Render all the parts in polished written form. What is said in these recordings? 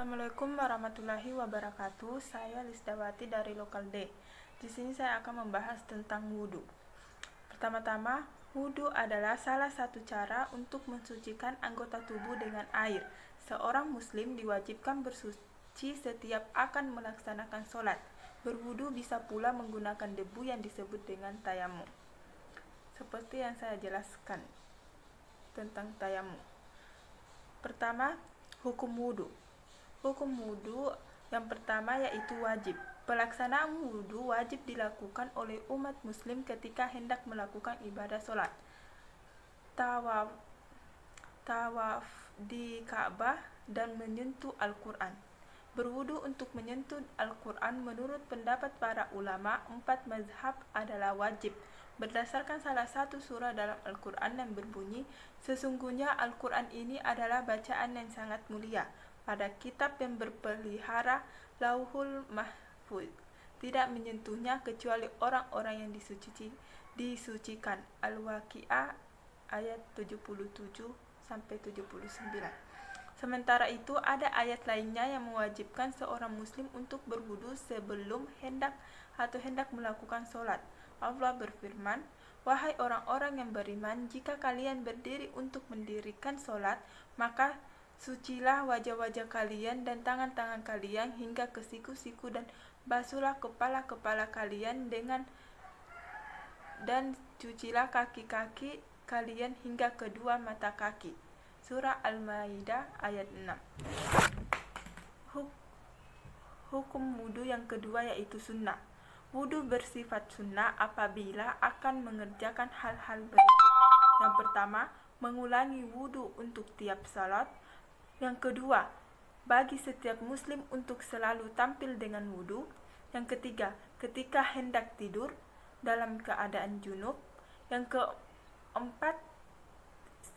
Assalamualaikum warahmatullahi wabarakatuh. Saya Lisdawati dari Lokal D. Di sini saya akan membahas tentang wudhu. Pertama-tama, wudhu adalah salah satu cara untuk mensucikan anggota tubuh dengan air. Seorang muslim diwajibkan bersuci setiap akan melaksanakan sholat. Berwudhu bisa pula menggunakan debu yang disebut dengan tayamum. Seperti yang saya jelaskan tentang tayamum. Pertama, hukum wudhu. Hukum wudhu yang pertama yaitu wajib. Pelaksanaan wudhu wajib dilakukan oleh umat muslim ketika hendak melakukan ibadah sholat, tawaf di Ka'bah, dan menyentuh Al-Quran. Berwudhu untuk menyentuh Al-Quran menurut pendapat para ulama 4 mazhab adalah wajib, berdasarkan salah satu surah dalam Al-Quran yang berbunyi, "Sesungguhnya Al-Quran ini adalah bacaan yang sangat mulia pada kitab yang berpelihara Lauhul Mahfuz. Tidak menyentuhnya kecuali orang-orang yang disucikan." Al-Waqiah ayat 77-79. Sementara itu, ada ayat lainnya yang mewajibkan seorang muslim untuk berwudu sebelum hendak melakukan sholat. Allah berfirman, "Wahai orang-orang yang beriman, jika kalian berdiri untuk mendirikan sholat, maka sucilah wajah-wajah kalian dan tangan-tangan kalian hingga ke siku-siku, dan basuhlah kepala-kepala kalian dan cucilah kaki-kaki kalian hingga kedua mata kaki." Surah Al-Maidah ayat 6. Hukum wudhu yang kedua yaitu sunnah. Wudhu bersifat sunnah apabila akan mengerjakan hal-hal berikut. Yang pertama, mengulangi wudhu untuk tiap salat. Yang kedua, bagi setiap muslim untuk selalu tampil dengan wudhu. Yang ketiga, ketika hendak tidur dalam keadaan junub. Yang keempat,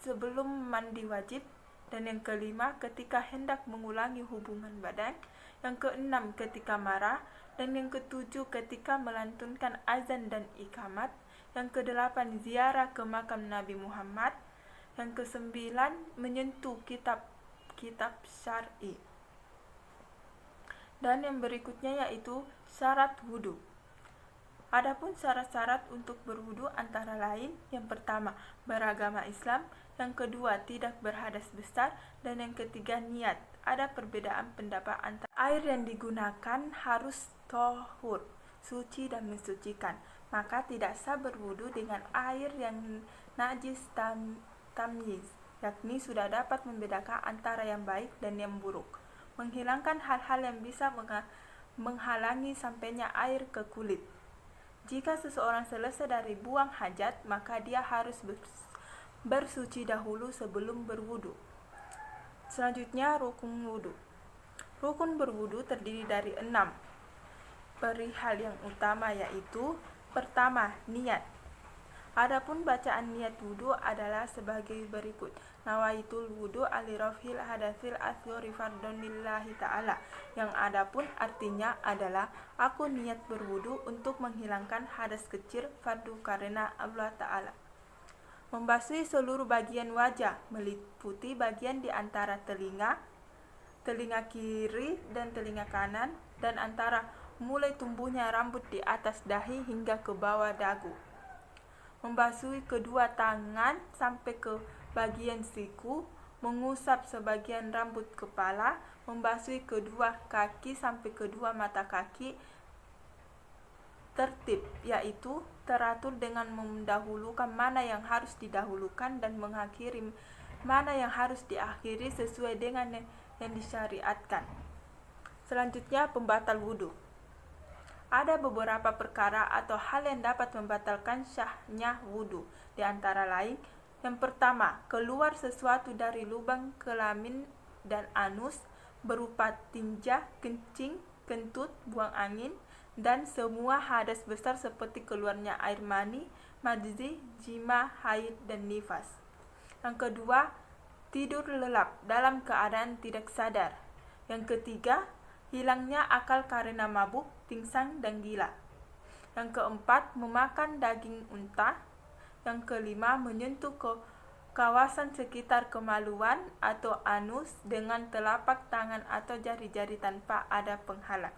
sebelum mandi wajib. Dan yang kelima, ketika hendak mengulangi hubungan badan. Yang keenam, ketika marah. Dan yang ketujuh, ketika melantunkan azan dan iqamat. Yang kedelapan, ziarah ke makam Nabi Muhammad. Yang kesembilan, menyentuh kitab syar'i. Dan yang berikutnya yaitu syarat wudhu. Adapun syarat-syarat untuk berwudhu antara lain, yang pertama, beragama Islam. Yang kedua, tidak berhadas besar. Dan yang ketiga, niat. Ada perbedaan pendapat antara air yang digunakan harus tohur, suci dan mensucikan. Maka tidak sah berwudhu dengan air yang najis tamyiz, yakni sudah dapat membedakan antara yang baik dan yang buruk, menghilangkan hal-hal yang bisa menghalangi sampainya air ke kulit. Jika seseorang selesai dari buang hajat, maka dia harus bersuci dahulu sebelum berwudhu. Selanjutnya, rukun wudhu. Rukun berwudhu terdiri dari 6 perihal yang utama, yaitu pertama, niat. Adapun bacaan niat wudhu adalah sebagai berikut: nawaitul wudhu alirafil hadatsil asghari fardhon lillahi ta'ala. Yang adapun artinya adalah aku niat berwudhu untuk menghilangkan hadas kecil fardu karena Allah Ta'ala. Membasuhi seluruh bagian wajah, meliputi bagian di antara telinga kiri dan telinga kanan, dan antara mulai tumbuhnya rambut di atas dahi hingga ke bawah dagu. Membasuhi kedua tangan sampai ke bagian siku, mengusap sebagian rambut kepala, membasuhi kedua kaki sampai kedua mata kaki. Tertib, yaitu teratur dengan mendahulukan mana yang harus didahulukan dan mengakhiri mana yang harus diakhiri sesuai dengan yang disyariatkan. Selanjutnya, pembatal wudhu. Ada beberapa perkara atau hal yang dapat membatalkan syahnya wudhu. Di antara lain, yang pertama, keluar sesuatu dari lubang kelamin dan anus berupa tinja, kencing, kentut, buang angin, dan semua hadas besar seperti keluarnya air mani, madzi, jima, haid, dan nifas. Yang kedua, tidur lelap dalam keadaan tidak sadar. Yang ketiga, hilangnya akal karena mabuk, pingsan, dan gila. Yang keempat, memakan daging unta. Yang kelima, menyentuh kawasan sekitar kemaluan atau anus dengan telapak tangan atau jari-jari tanpa ada penghalang.